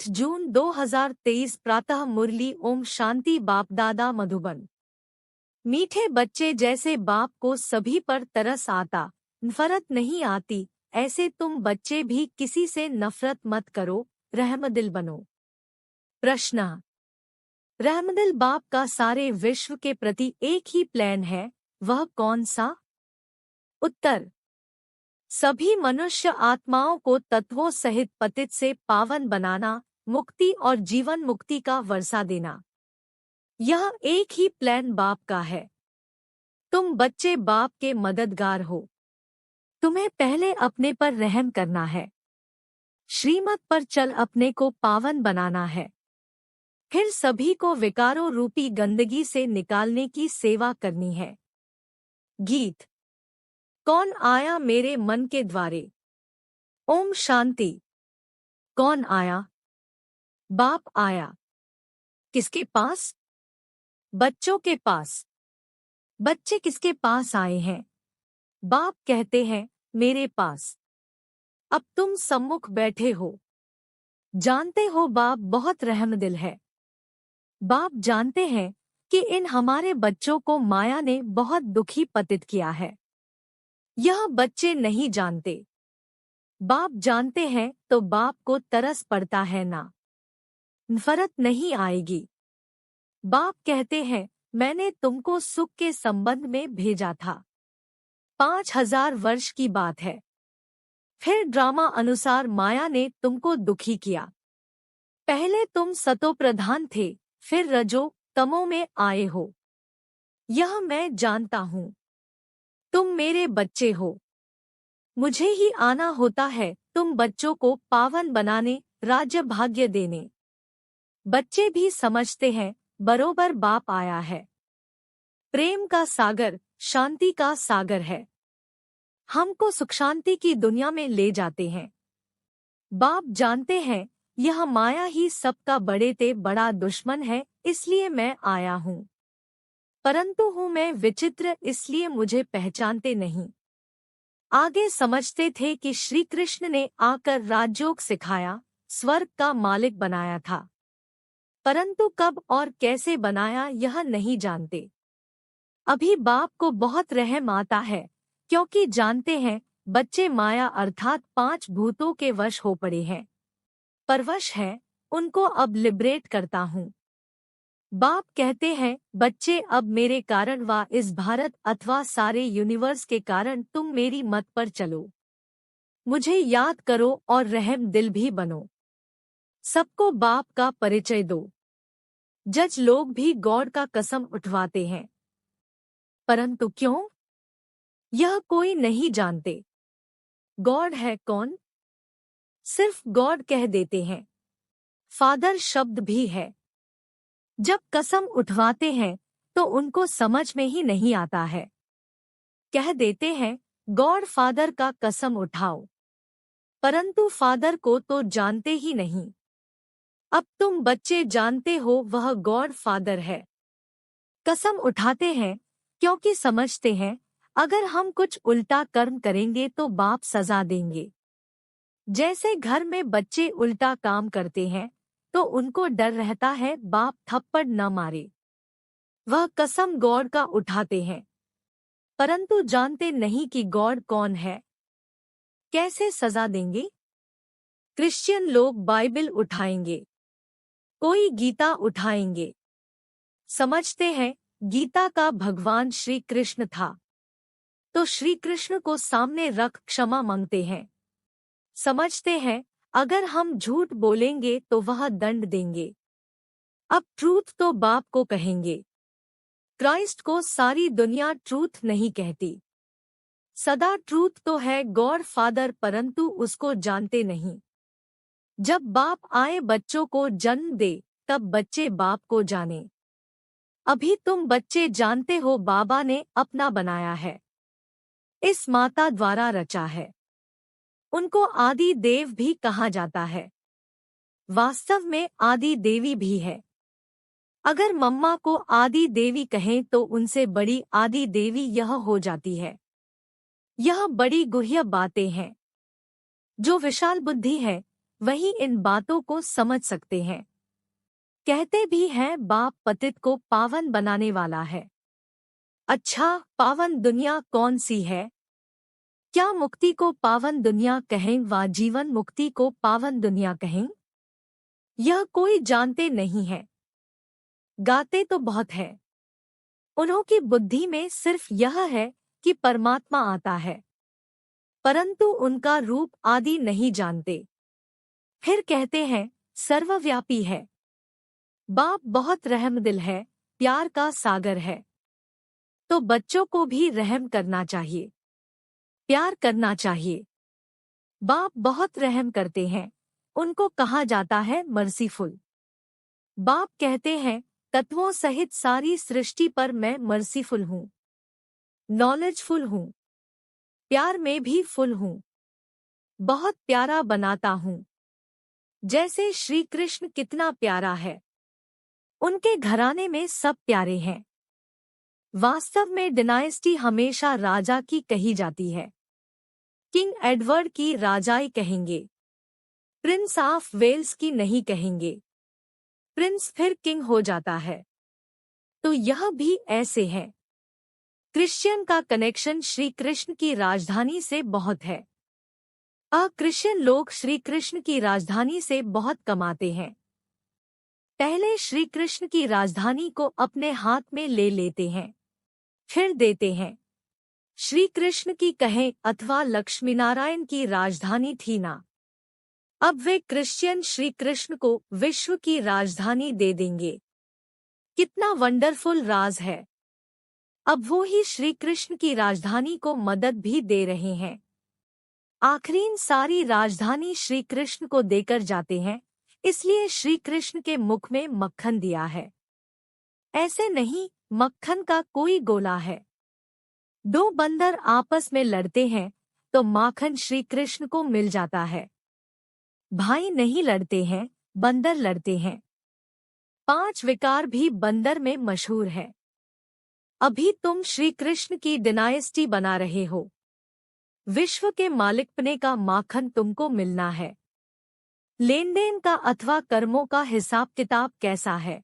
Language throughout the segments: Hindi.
8 जून 2023 प्रातः मुरली। ओम शांति। बाप दादा मधुबन। मीठे बच्चे जैसे बाप को सभी पर तरस आता, नफरत नहीं आती, ऐसे तुम बच्चे भी किसी से नफरत मत करो, रहमदिल बनो। प्रश्न। रहमदिल बाप का सारे विश्व के प्रति एक ही प्लान है, वह कौन सा? उत्तर। सभी मनुष्य आत्माओं को तत्वों सहित पतित से पावन बनाना, मुक्ति और जीवन मुक्ति का वर्षा देना, यह एक ही प्लान बाप का है। तुम बच्चे बाप के मददगार हो। तुम्हें पहले अपने पर रहम करना है, श्रीमत पर चल अपने को पावन बनाना है, फिर सभी को विकारों रूपी गंदगी से निकालने की सेवा करनी है। गीत। कौन आया मेरे मन के द्वारे? ओम शांति। कौन आया? बाप आया। किसके पास? बच्चों के पास। बच्चे किसके पास आए हैं? बाप कहते हैं, मेरे पास। अब तुम सम्मुख बैठे हो। जानते हो बाप बहुत रहमदिल है। बाप जानते हैं कि इन हमारे बच्चों को माया ने बहुत दुखी पतित किया है। यह बच्चे नहीं जानते। बाप जानते हैं तो बाप को तरस पड़ता है ना, नफरत नहीं आएगी। बाप कहते हैं, मैंने तुमको सुख के संबंध में भेजा था। 5000 वर्ष की बात है। फिर ड्रामा अनुसार माया ने तुमको दुखी किया। पहले तुम सतो प्रधान थे, फिर रजो तमो में आए हो। यह मैं जानता हूँ। तुम मेरे बच्चे हो। मुझे ही आना होता है तुम बच्चों को पावन बनाने, राज्य भाग्य देने। बच्चे भी समझते हैं बरोबर बाप आया है। प्रेम का सागर, शांति का सागर है। हमको सुख शांति की दुनिया में ले जाते हैं। बाप जानते हैं यह माया ही सबका बड़े ते बड़ा दुश्मन है, इसलिए मैं आया हूँ। परंतु हूँ मैं विचित्र, इसलिए मुझे पहचानते नहीं। आगे समझते थे कि श्री कृष्ण ने आकर राजयोग सिखाया, स्वर्ग का मालिक बनाया था, परंतु कब और कैसे बनाया यह नहीं जानते। अभी बाप को बहुत रहम आता है, क्योंकि जानते हैं बच्चे माया अर्थात 5 भूतों के वश हो पड़े हैं, परवश हैं, उनको अब लिबरेट करता हूँ। बाप कहते हैं, बच्चे अब मेरे कारण व इस भारत अथवा सारे यूनिवर्स के कारण तुम मेरी मत पर चलो। मुझे याद करो और रहम दिल भी बनो। सबको बाप का परिचय दो। जज लोग भी गॉड का कसम उठवाते हैं, परंतु क्यों? यह कोई नहीं जानते। गॉड है कौन? सिर्फ गॉड कह देते हैं। फादर शब्द भी है। जब कसम उठवाते हैं तो उनको समझ में ही नहीं आता है। कह देते हैं गॉड फादर का कसम उठाओ, परंतु फादर को तो जानते ही नहीं। अब तुम बच्चे जानते हो वह गॉड फादर है। कसम उठाते हैं क्योंकि समझते हैं अगर हम कुछ उल्टा कर्म करेंगे तो बाप सजा देंगे। जैसे घर में बच्चे उल्टा काम करते हैं तो उनको डर रहता है बाप थप्पड़ न मारे। वह कसम गॉड का उठाते हैं, परंतु जानते नहीं कि गॉड कौन है, कैसे सजा देंगे। क्रिश्चियन लोग बाइबल उठाएंगे, कोई गीता उठाएंगे। समझते हैं गीता का भगवान श्री कृष्ण था, तो श्री कृष्ण को सामने रख क्षमा मांगते हैं। समझते हैं अगर हम झूठ बोलेंगे तो वह दंड देंगे। अब ट्रूथ तो बाप को कहेंगे। क्राइस्ट को सारी दुनिया ट्रूथ नहीं कहती। सदा ट्रूथ तो है गॉड फादर, परंतु उसको जानते नहीं। जब बाप आए बच्चों को जन्म दे तब बच्चे बाप को जाने। अभी तुम बच्चे जानते हो बाबा ने अपना बनाया है, इस माता द्वारा रचा है। उनको आदि देव भी कहा जाता है। वास्तव में आदि देवी भी है। अगर मम्मा को आदि देवी कहें तो उनसे बड़ी आदि देवी यह हो जाती है। यह बड़ी गुह्य बातें हैं। जो विशाल बुद्धि है वही इन बातों को समझ सकते हैं। कहते भी हैं बाप पतित को पावन बनाने वाला है। अच्छा, पावन दुनिया कौन सी है? क्या मुक्ति को पावन दुनिया कहें व जीवन मुक्ति को पावन दुनिया कहें? यह कोई जानते नहीं है। गाते तो बहुत है। उन्हों की बुद्धि में सिर्फ यह है कि परमात्मा आता है, परंतु उनका रूप आदि नहीं जानते। फिर कहते हैं सर्वव्यापी है। बाप बहुत रहमदिल है, प्यार का सागर है। तो बच्चों को भी रहम करना चाहिए, प्यार करना चाहिए। बाप बहुत रहम करते हैं, उनको कहा जाता है मर्सीफुल। बाप कहते हैं तत्वों सहित सारी सृष्टि पर मैं मर्सीफुल हूँ, नॉलेजफुल हूँ, प्यार में भी फुल हूँ, बहुत प्यारा बनाता हूँ। जैसे श्री कृष्ण कितना प्यारा है, उनके घराने में सब प्यारे हैं। वास्तव में डिनाइस्टी हमेशा राजा की कही जाती है। किंग एडवर्ड की राजाई कहेंगे, प्रिंस ऑफ वेल्स की नहीं कहेंगे। प्रिंस फिर किंग हो जाता है। तो यह भी ऐसे है। क्रिश्चियन का कनेक्शन श्री कृष्ण की राजधानी से बहुत है। अक्रिश्चियन लोग श्री कृष्ण की राजधानी से बहुत कमाते हैं। पहले श्री कृष्ण की राजधानी को अपने हाथ में ले लेते हैं, फिर देते हैं। श्री कृष्ण की कहें अथवा लक्ष्मीनारायण की राजधानी थी ना, अब वे क्रिश्चियन श्री कृष्ण को विश्व की राजधानी दे देंगे। कितना वंडरफुल राज है। अब वो ही श्री कृष्ण की राजधानी को मदद भी दे रहे हैं। आखिरीन सारी राजधानी श्री कृष्ण को देकर जाते हैं, इसलिए श्री कृष्ण के मुख में मक्खन दिया है। ऐसे नहीं, मक्खन का कोई गोला है। दो बंदर आपस में लड़ते हैं तो माखन श्री कृष्ण को मिल जाता है। भाई नहीं लड़ते हैं, बंदर लड़ते हैं। 5 विकार भी बंदर में मशहूर है। अभी तुम श्री कृष्ण की डिनाइस्टी बना रहे हो। विश्व के मालिकपने का माखन तुमको मिलना है। लेन देन का अथवा कर्मों का हिसाब किताब कैसा है?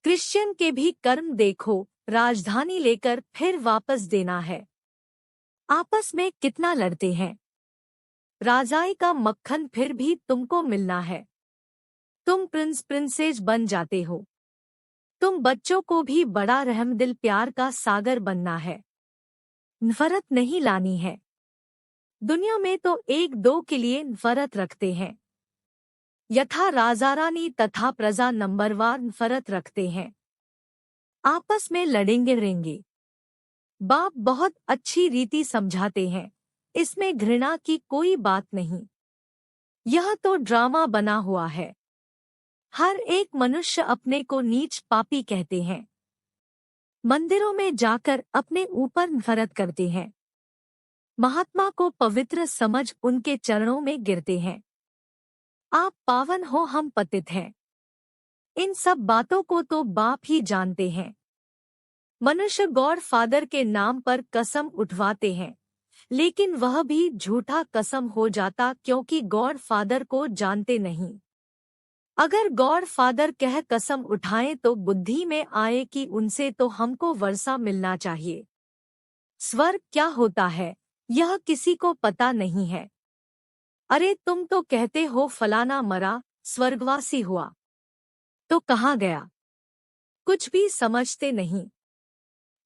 क्रिश्चियन के भी कर्म देखो, राजधानी लेकर फिर वापस देना है। आपस में कितना लड़ते हैं। राजाई का मक्खन फिर भी तुमको मिलना है। तुम प्रिंस प्रिंसेस बन जाते हो। तुम बच्चों को भी बड़ा रहमदिल प्यार का सागर बनना है। नफरत नहीं लानी है। दुनिया में तो एक दो के लिए नफरत रखते हैं। यथा राजा रानी तथा प्रजा नंबरवार नफरत रखते हैं। आपस में लड़ेंगे रहेंगे। बाप बहुत अच्छी रीति समझाते हैं, इसमें घृणा की कोई बात नहीं। यह तो ड्रामा बना हुआ है। हर एक मनुष्य अपने को नीच पापी कहते हैं। मंदिरों में जाकर अपने ऊपर नफरत करते हैं। महात्मा को पवित्र समझ उनके चरणों में गिरते हैं। आप पावन हो, हम पतित हैं। इन सब बातों को तो बाप ही जानते हैं। मनुष्य गॉड फादर के नाम पर कसम उठवाते हैं, लेकिन वह भी झूठा कसम हो जाता क्योंकि गॉड फादर को जानते नहीं। अगर गॉड फादर कह कसम उठाएं तो बुद्धि में आए कि उनसे तो हमको वर्षा मिलना चाहिए। स्वर्ग क्या होता है यह किसी को पता नहीं है। अरे तुम तो कहते हो फलाना मरा, स्वर्गवासी हुआ, तो कहाँ गया? कुछ भी समझते नहीं।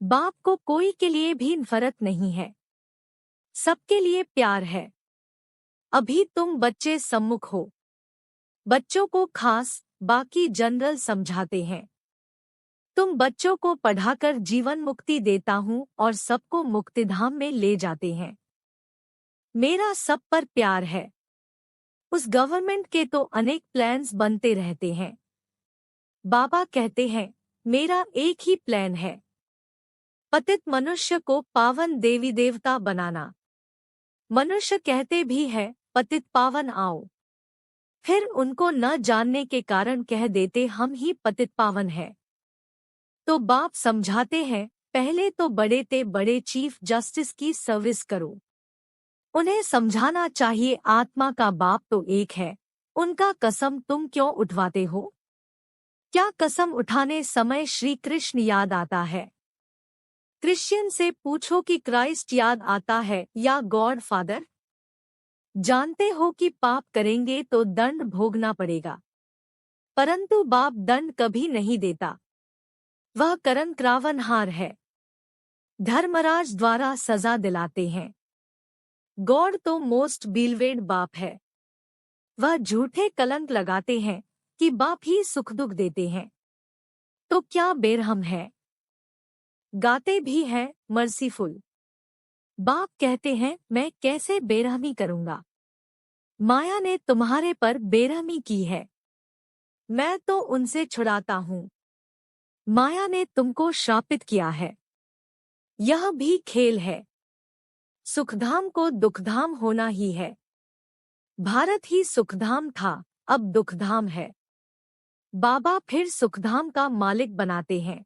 बाप को कोई के लिए भी नफरत नहीं है, सबके लिए प्यार है। अभी तुम बच्चे सम्मुख हो। बच्चों को खास, बाकी जनरल समझाते हैं। तुम बच्चों को पढ़ाकर जीवन मुक्ति देता हूँ और सबको मुक्तिधाम में ले जाते हैं। मेरा सब पर प्यार है। उस गवर्नमेंट के तो अनेक प्लान्स बनते रहते हैं। बाबा कहते हैं मेरा एक ही प्लान है, पतित मनुष्य को पावन देवी देवता बनाना। मनुष्य कहते भी है पतित पावन आओ, फिर उनको न जानने के कारण कह देते हम ही पतित पावन है। तो बाप समझाते हैं पहले तो बड़े ते बड़े चीफ जस्टिस की सर्विस करो। उन्हें समझाना चाहिए आत्मा का बाप तो एक है, उनका कसम तुम क्यों उठवाते हो? क्या कसम उठाने समय श्री कृष्ण याद आता है? क्रिश्चियन से पूछो कि क्राइस्ट याद आता है या गॉड फादर। जानते हो कि पाप करेंगे तो दंड भोगना पड़ेगा, परंतु बाप दंड कभी नहीं देता। वह करनक्रावनहार है, धर्मराज द्वारा सजा दिलाते हैं। गॉड तो मोस्ट बिलवेड बाप है। वह झूठे कलंक लगाते हैं कि बाप ही सुख दुख देते हैं। तो क्या बेरहम है? गाते भी हैं मर्सीफुल। बाप कहते हैं मैं कैसे बेरहमी करूंगा? माया ने तुम्हारे पर बेरहमी की है, मैं तो उनसे छुड़ाता हूँ। माया ने तुमको श्रापित किया है, यह भी खेल है। सुखधाम को दुखधाम होना ही है। भारत ही सुखधाम था, अब दुखधाम है। बाबा फिर सुखधाम का मालिक बनाते हैं,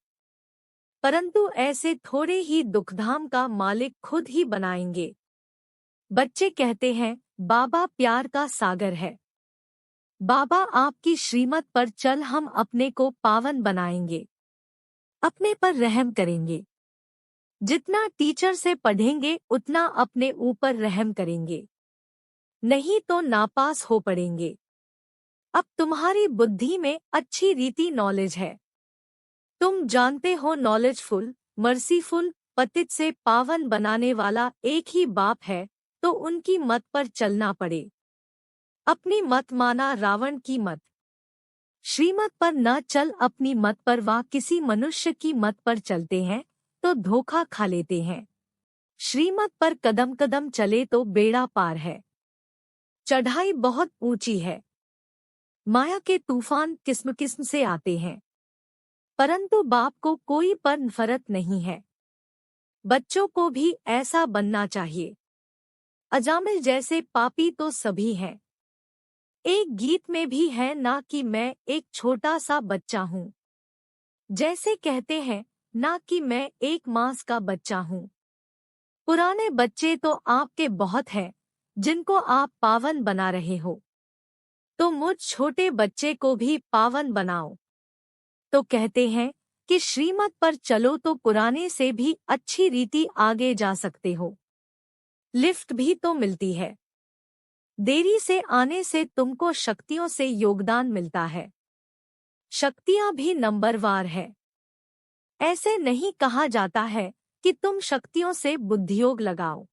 परंतु ऐसे थोड़े ही दुखधाम का मालिक खुद ही बनाएंगे। बच्चे कहते हैं बाबा प्यार का सागर है। बाबा आपकी श्रीमत पर चल, हम अपने को पावन बनाएंगे, अपने पर रहम करेंगे। जितना टीचर से पढ़ेंगे उतना अपने ऊपर रहम करेंगे, नहीं तो नापास हो पड़ेंगे। अब तुम्हारी बुद्धि में अच्छी रीति नॉलेज है। तुम जानते हो नॉलेजफुल, मर्सीफुल, पतित से पावन बनाने वाला एक ही बाप है, तो उनकी मत पर चलना पड़े। अपनी मत माना रावण की मत। श्रीमत पर न चल, अपनी मत पर वा किसी मनुष्य की मत पर चलते हैं तो धोखा खा लेते हैं। श्रीमत पर कदम कदम चले तो बेड़ा पार है। चढ़ाई बहुत ऊंची है। माया के तूफान किस्म किस्म से आते हैं, परंतु बाप को कोई पर नफरत नहीं है। बच्चों को भी ऐसा बनना चाहिए। अजामिल जैसे पापी तो सभी हैं। एक गीत में भी है ना कि मैं एक छोटा सा बच्चा हूँ, जैसे कहते हैं ना कि मैं एक मास का बच्चा हूँ। पुराने बच्चे तो आपके बहुत हैं, जिनको आप पावन बना रहे हो, तो मुझ छोटे बच्चे को भी पावन बनाओ। तो कहते हैं कि श्रीमत पर चलो तो पुराने से भी अच्छी रीति आगे जा सकते हो। लिफ्ट भी तो मिलती है। देरी से आने से तुमको शक्तियों से योगदान मिलता है। शक्तियां भी नंबरवार है। ऐसे नहीं कहा जाता है कि तुम शक्तियों से बुद्धियोग लगाओ।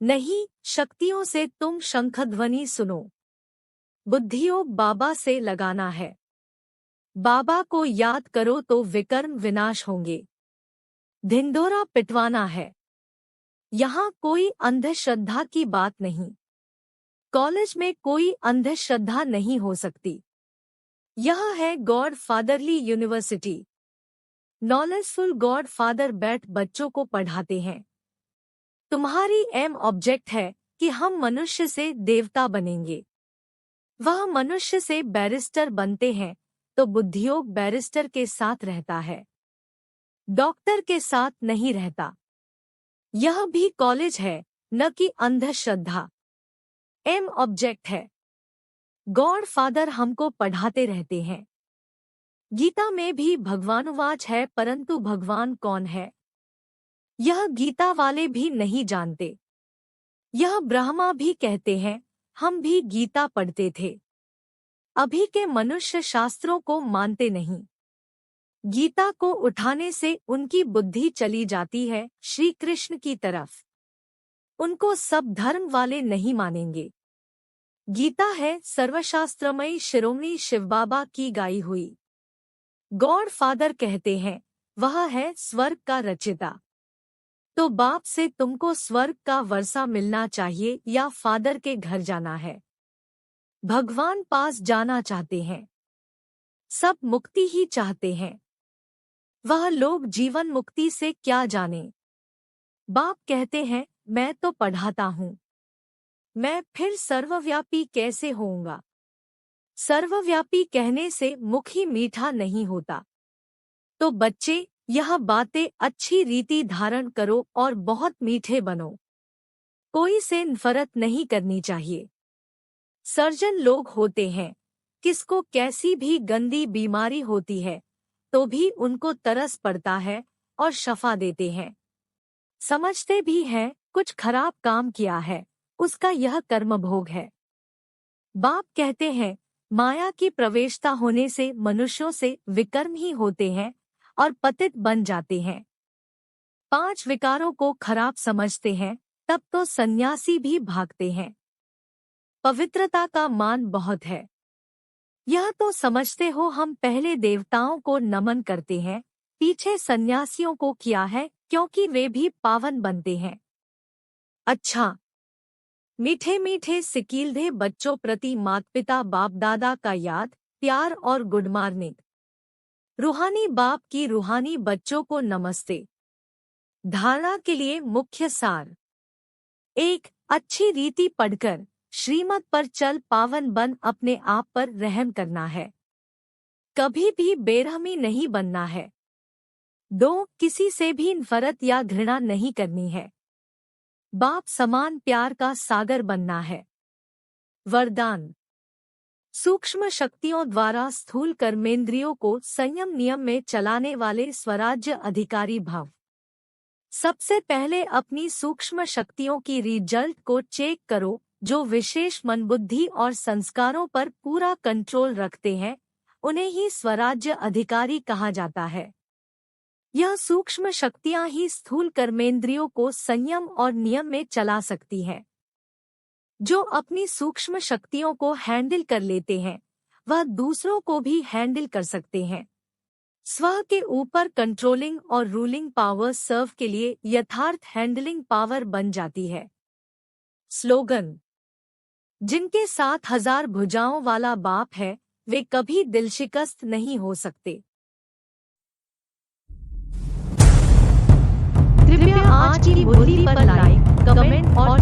नहीं, शक्तियों से तुम शंखध्वनि सुनो। बुद्धियोग बाबा से लगाना है। बाबा को याद करो तो विकर्म विनाश होंगे। धिंडोरा पिटवाना है। यहाँ कोई अंधश्रद्धा की बात नहीं। कॉलेज में कोई अंधश्रद्धा नहीं हो सकती। यह है God fatherly university. Knowledgeful God father बैठ बच्चों को पढ़ाते हैं। तुम्हारी एम ऑब्जेक्ट है कि हम मनुष्य से देवता बनेंगे। वह मनुष्य से बैरिस्टर बनते हैं तो बुद्धियोग बैरिस्टर के साथ रहता है, डॉक्टर के साथ नहीं रहता। यह भी कॉलेज है, न कि अंधश्रद्धा। एम ऑब्जेक्ट है। गॉड फादर हमको पढ़ाते रहते हैं। गीता में भी भगवानुवाच है, परंतु भगवान कौन है यह गीता वाले भी नहीं जानते। यह ब्रह्मा भी कहते हैं, हम भी गीता पढ़ते थे। अभी के मनुष्य शास्त्रों को मानते नहीं। गीता को उठाने से उनकी बुद्धि चली जाती है श्री कृष्ण की तरफ। उनको सब धर्म वाले नहीं मानेंगे। गीता है सर्वशास्त्रमयी शिरोमणि शिवबाबा की गाई हुई। गॉड फादर कहते हैं वह है स्वर्ग का रचिता। तो बाप से तुमको स्वर्ग का वर्षा मिलना चाहिए या फादर के घर जाना है? भगवान पास जाना चाहते हैं। सब मुक्ति ही चाहते हैं। वह लोग जीवन मुक्ति से क्या जाने। बाप कहते हैं मैं तो पढ़ाता हूँ, मैं फिर सर्वव्यापी कैसे होऊंगा? सर्वव्यापी कहने से मुख ही मीठा नहीं होता। तो बच्चे, यह बातें अच्छी रीति धारण करो और बहुत मीठे बनो। कोई से नफरत नहीं करनी चाहिए। सर्जन लोग होते हैं, किसको कैसी भी गंदी बीमारी होती है तो भी उनको तरस पड़ता है और शफा देते हैं। समझते भी हैं कुछ खराब काम किया है, उसका यह कर्म भोग है। बाप कहते हैं माया की प्रवेशता होने से मनुष्यों से विकर्म ही होते हैं और पतित बन जाते हैं। 5 विकारों को खराब समझते हैं तब तो सन्यासी भी भागते हैं। पवित्रता का मान बहुत है, यह तो समझते हो। हम पहले देवताओं को नमन करते हैं, पीछे सन्यासियों को किया है क्योंकि वे भी पावन बनते हैं। अच्छा, मीठे मीठे सिकीलधे बच्चों प्रति माता पिता बाप दादा का याद, प्यार और गुड मॉर्निंग। रूहानी बाप की रूहानी बच्चों को नमस्ते। धारणा के लिए मुख्य सार: 1. अच्छी रीति पढ़कर श्रीमत पर चल पावन बन अपने आप पर रहम करना है, कभी भी बेरहमी नहीं बनना है। 2. किसी से भी नफरत या घृणा नहीं करनी है, बाप समान प्यार का सागर बनना है। वरदान: सूक्ष्म शक्तियों द्वारा स्थूल कर्मेंद्रियों को संयम नियम में चलाने वाले स्वराज्य अधिकारी भव। सबसे पहले अपनी सूक्ष्म शक्तियों की रिजल्ट को चेक करो, जो विशेष मन बुद्धि और संस्कारों पर पूरा कंट्रोल रखते हैं, उन्हें ही स्वराज्य अधिकारी कहा जाता है। यह सूक्ष्म शक्तियां ही स्थूल कर्मेंद्रियों को संयम और नियम में चला सकती हैं। जो अपनी सूक्ष्म शक्तियों को हैंडल कर लेते हैं, वह दूसरों को भी हैंडल कर सकते हैं। स्व के ऊपर कंट्रोलिंग और रूलिंग पावर सर्व के लिए यथार्थ हैंडलिंग पावर बन जाती है। स्लोगन: जिनके 7000 भुजाओं वाला बाप है, वे कभी दिल शिकस्त नहीं हो सकते। कृपया आज की मुरली पर लाइक, कमेंट और